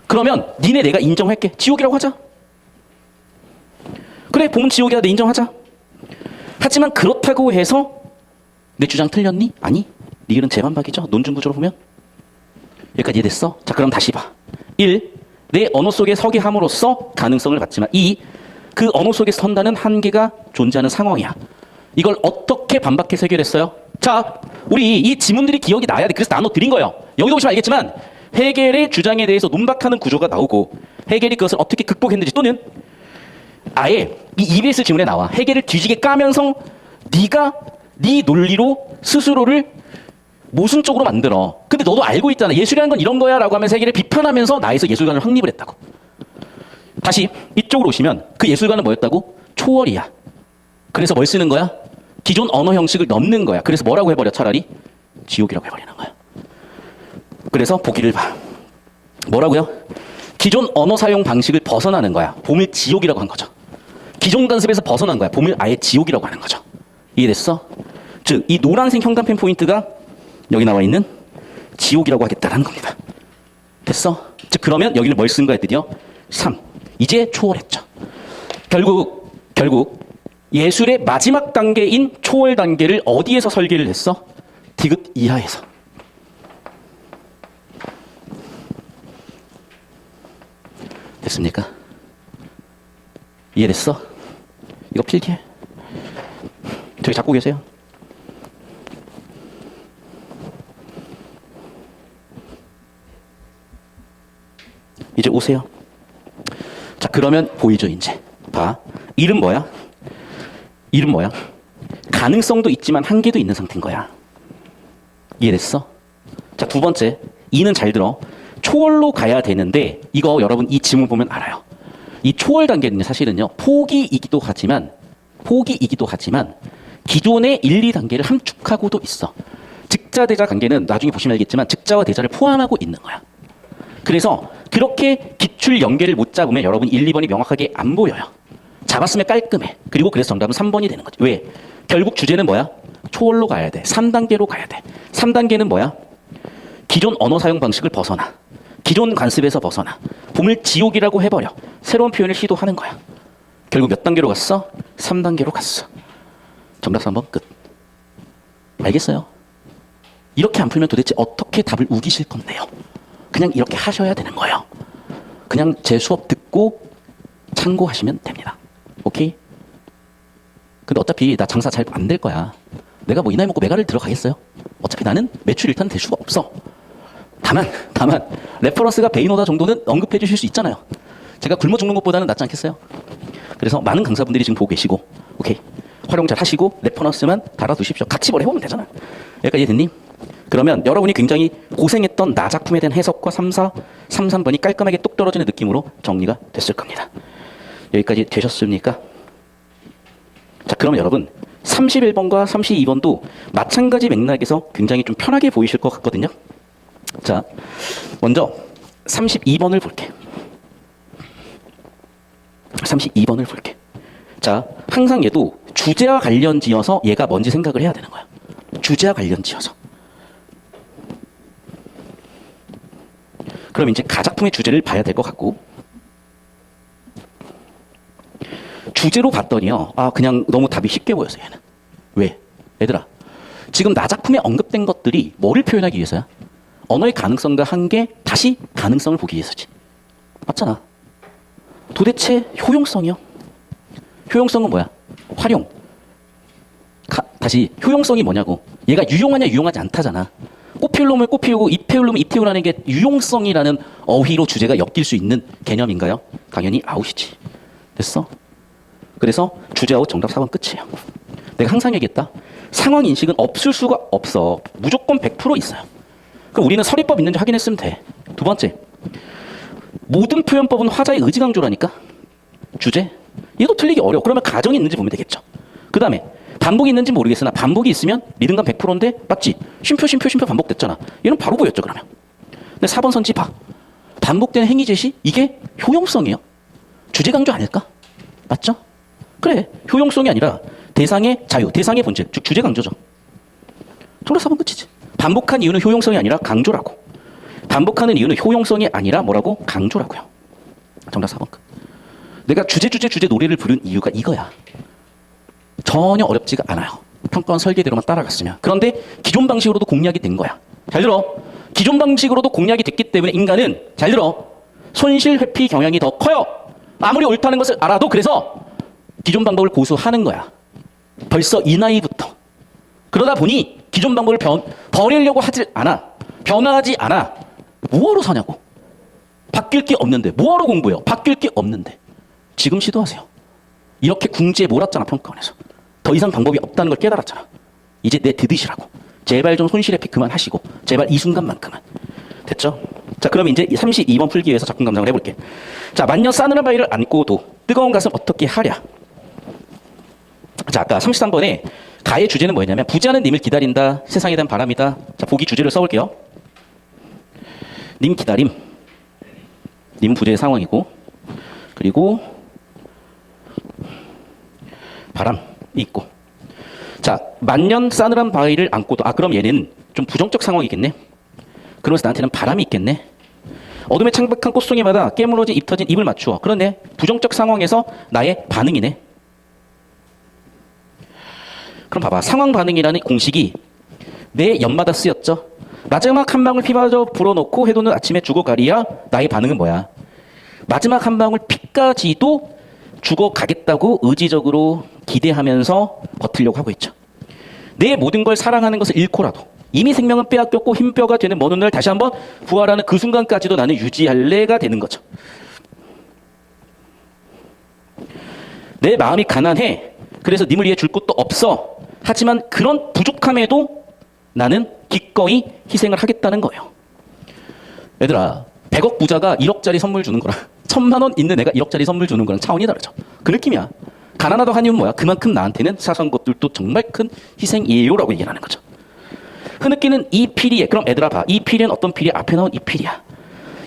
그러면 니네 내가 인정할게. 지옥이라고 하자. 그래, 봄은 지옥이야. 내 인정하자. 하지만 그렇다고 해서 내 주장 틀렸니? 아니. 니은은 재반박이죠. 논증구조로 보면. 여기까지 이해됐어? 자, 그럼 다시 봐. 1. 내 언어 속에 서게 함으로써 가능성을 갖지만 2. 그 언어 속에 선다는 한계가 존재하는 상황이야. 이걸 어떻게 반박해서 해결했어요? 자, 우리 이 지문들이 기억이 나야 돼. 그래서 나눠드린 거예요. 여기도 보시면 알겠지만 해겔의 주장에 대해서 논박하는 구조가 나오고 해겔이 그것을 어떻게 극복했는지 또는 아예 이 EBS 지문에 나와. 해겔을 뒤지게 까면서 네가 네 논리로 스스로를 모순적으로 만들어. 근데 너도 알고 있잖아. 예술이라는 건 이런 거야 라고 하면서 해겔을 비판하면서 나에서 예술관을 확립을 했다고. 다시 이쪽으로 오시면 그 예술관은 뭐였다고? 초월이야. 그래서 뭘 쓰는 거야? 기존 언어 형식을 넘는 거야. 그래서 뭐라고 해버려? 차라리 지옥이라고 해버리는 거야. 그래서 보기를 봐. 뭐라고요? 기존 언어 사용 방식을 벗어나는 거야. 봄을 지옥이라고 한 거죠. 기존 관습에서 벗어난 거야. 봄을 아예 지옥이라고 하는 거죠. 이해됐어? 즉, 이 노란색 형단펜 포인트가 여기 나와 있는 지옥이라고 하겠다라는 겁니다. 됐어? 즉, 그러면 여기를 뭘 쓴 거야, 드디어? 3. 이제 초월했죠. 결국 예술의 마지막 단계인 초월 단계를 어디에서 설계를 했어? 디귿 이하에서. 됐습니까? 이해됐어? 이거 필기해. 저기 잡고 계세요. 이제 오세요. 자, 그러면 보이죠, 이제. 봐. 이름 뭐야? 이름 뭐야? 가능성도 있지만 한계도 있는 상태인 거야. 이해됐어? 자, 두 번째. 이는 잘 들어. 초월로 가야 되는데 이거 여러분 이 지문 보면 알아요. 이 초월 단계는 사실은요. 포기이기도 하지만 기존의 1, 2단계를 함축하고도 있어. 즉자, 대자 관계는 나중에 보시면 알겠지만 즉자와 대자를 포함하고 있는 거야. 그래서 그렇게 기출 연계를 못 잡으면 여러분 1, 2번이 명확하게 안 보여요. 잡았으면 깔끔해. 그리고 그래서 정답은 3번이 되는 거지. 왜? 결국 주제는 뭐야? 초월로 가야 돼. 3단계로 가야 돼. 3단계는 뭐야? 기존 언어 사용 방식을 벗어나. 기존 관습에서 벗어나. 봄을 지옥이라고 해버려. 새로운 표현을 시도하는 거야. 결국 몇 단계로 갔어? 3단계로 갔어. 정답 3번 끝. 알겠어요? 이렇게 안 풀면 도대체 어떻게 답을 우기실 건데요? 그냥 이렇게 하셔야 되는 거예요. 그냥 제 수업 듣고 참고하시면 됩니다. 오케이? 근데 어차피 나 장사 잘 안 될 거야. 내가 뭐 이 나이 먹고 메가를 들어가겠어요? 어차피 나는 매출 일단 될 수가 없어. 다만 레퍼런스가 베이노다 정도는 언급해 주실 수 있잖아요. 제가 굶어 죽는 것보다는 낫지 않겠어요? 그래서 많은 강사분들이 지금 보고 계시고, 오케이, 활용 잘 하시고 레퍼런스만 달아두십시오. 같이 뭘 해보면 되잖아요. 여기까지 이해됐니? 그러면 여러분이 굉장히 고생했던 나 작품에 대한 해석과 3번이 깔끔하게 뚝 떨어지는 느낌으로 정리가 됐을 겁니다. 여기까지 되셨습니까? 자, 그러면 여러분 31번과 32번도 마찬가지 맥락에서 굉장히 좀 편하게 보이실 것 같거든요. 자, 먼저 32번을 볼게. 32번을 볼게. 자, 항상 얘도 주제와 관련 지어서 얘가 뭔지 생각을 해야 되는 거야. 주제와 관련 지어서. 그럼 이제 가작품의 주제를 봐야 될 것 같고, 주제로 봤더니요, 그냥 너무 답이 쉽게 보였어요, 얘는. 왜? 얘들아, 지금 나 작품에 언급된 것들이 뭐를 표현하기 위해서야? 언어의 가능성과 한계, 다시 가능성을 보기 위해서지. 맞잖아. 도대체 효용성이요? 효용성은 뭐야? 활용. 다시 효용성이 뭐냐고. 얘가 유용하냐 유용하지 않다잖아. 꽃 피울 놈을 꽃 피우고 잎 태울 놈을 잎 태우라는 게 유용성이라는 어휘로 주제가 엮일 수 있는 개념인가요? 당연히 아웃이지. 됐어? 그래서 주제 아웃 정답 4번 끝이에요. 내가 항상 얘기했다. 상황 인식은 없을 수가 없어. 무조건 100% 있어요. 그럼 우리는 서리법 있는지 확인했으면 돼. 두 번째, 모든 표현법은 화자의 의지 강조라니까. 주제? 얘도 틀리기 어려워. 그러면 가정이 있는지 보면 되겠죠. 그 다음에 반복이 있는지 모르겠으나 반복이 있으면 리듬감 100%인데 맞지? 쉼표 반복됐잖아. 얘는 바로 보였죠 그러면. 근데 4번 선지 봐. 반복되는 행위 제시? 이게 효용성이에요. 주제 강조 아닐까? 맞죠? 그래. 효용성이 아니라 대상의 자유, 대상의 본질, 즉 주제 강조죠. 정답 4번 끝이지. 반복한 이유는 효용성이 아니라 강조라고. 반복하는 이유는 효용성이 아니라 뭐라고? 강조라고요. 정답 4번 끝. 내가 주제 노래를 부른 이유가 이거야. 전혀 어렵지가 않아요. 평가원 설계대로만 따라갔으면. 그런데 기존 방식으로도 공략이 된 거야. 잘 들어. 기존 방식으로도 공략이 됐기 때문에 인간은, 잘 들어, 손실 회피 경향이 더 커요. 아무리 옳다는 것을 알아도. 그래서 기존 방법을 고수하는 거야. 벌써 이 나이부터. 그러다 보니 기존 방법을 버리려고 하지 않아. 변화하지 않아. 뭐하러 사냐고. 바뀔 게 없는데. 뭐하러 공부해요. 바뀔 게 없는데. 지금 시도하세요. 이렇게 궁지에 몰았잖아, 평가원에서. 더 이상 방법이 없다는 걸 깨달았잖아. 이제 내 드드시라고. 제발 좀 손실의 피 그만하시고. 제발 이 순간만큼은. 됐죠? 자, 그럼 이제 32번 풀기 위해서 작품 감상을 해볼게. 자, 만년 싸늘한 바위를 안고도 뜨거운 가슴 어떻게 하랴. 자, 아까 33번에 가의 주제는 뭐였냐면 부지하는 님을 기다린다. 세상에 대한 바람이다. 자, 보기 주제를 써볼게요. 님 기다림. 님은 부재의 상황이고, 그리고 바람이 있고. 자, 만년 싸늘한 바위를 안고도, 그럼 얘는 좀 부정적 상황이겠네. 그러면서 나한테는 바람이 있겠네. 어둠에 창백한 꽃송이마다 깨물어진 입 터진 입을 맞추어. 그러네. 부정적 상황에서 나의 반응이네. 그럼 봐봐. 상황 반응이라는 공식이 매 연마다 쓰였죠. 마지막 한 방울 피마저 불어넣고 해도는 아침에 죽어가리야. 나의 반응은 뭐야? 마지막 한 방울 피까지도 죽어가겠다고 의지적으로 기대하면서 버티려고 하고 있죠. 내 모든 걸 사랑하는 것을 잃고라도 이미 생명은 빼앗겼고 흰뼈가 되는 먼 훗날 다시 한번 부활하는 그 순간까지도 나는 유지할래가 되는 거죠. 내 마음이 가난해. 그래서 님을 위해 줄 것도 없어. 하지만 그런 부족함에도 나는 기꺼이 희생을 하겠다는 거예요. 얘들아, 100억 부자가 1억짜리 선물 주는 거랑 1000만 원 있는 애가 1억짜리 선물 주는 거랑 차원이 다르죠. 그 느낌이야. 가난하다고 한 이유는 뭐야? 그만큼 나한테는 사소한 것들도 정말 큰 희생이에요라고 얘기를 하는 거죠. 흐느끼는 이 피리에, 그럼 얘들아 봐. 이 피리는 어떤 피리야? 앞에 나온 이 피리야.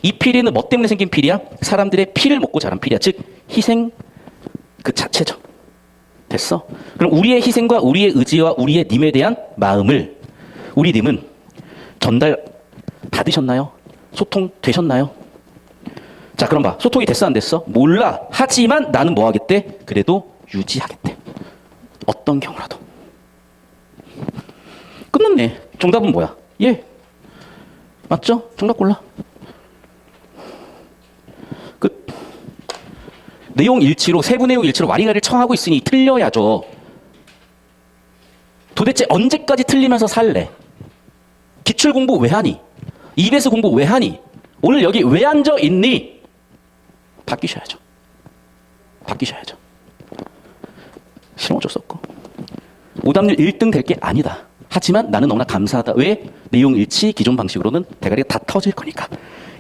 이 피리는 뭐 때문에 생긴 피리야? 사람들의 피를 먹고 자란 피리야. 즉 희생 그 자체죠. 됐어? 그럼 우리의 희생과 우리의 의지와 우리의 님에 대한 마음을 우리 님은 전달 받으셨나요? 소통되셨나요? 자, 그럼 봐. 소통이 됐어 안 됐어? 몰라. 하지만 나는 뭐 하겠대? 그래도 유지하겠대. 어떤 경우라도. 끝났네. 정답은 뭐야? 예. 맞죠? 정답 골라. 내용 일치로 세부 내용 일치로 와리가리를 청하고 있으니 틀려야죠. 도대체 언제까지 틀리면서 살래? 기출 공부 왜 하니? EBS 공부 왜 하니? 오늘 여기 왜 앉아 있니? 바뀌셔야죠. 바뀌셔야죠. 싫으면 어쩔 수 없고. 오답률 1등 될 게 아니다. 하지만 나는 너무나 감사하다. 왜? 내용 일치 기존 방식으로는 대가리가 다 터질 거니까.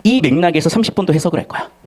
이 맥락에서 30번도 해석을 할 거야.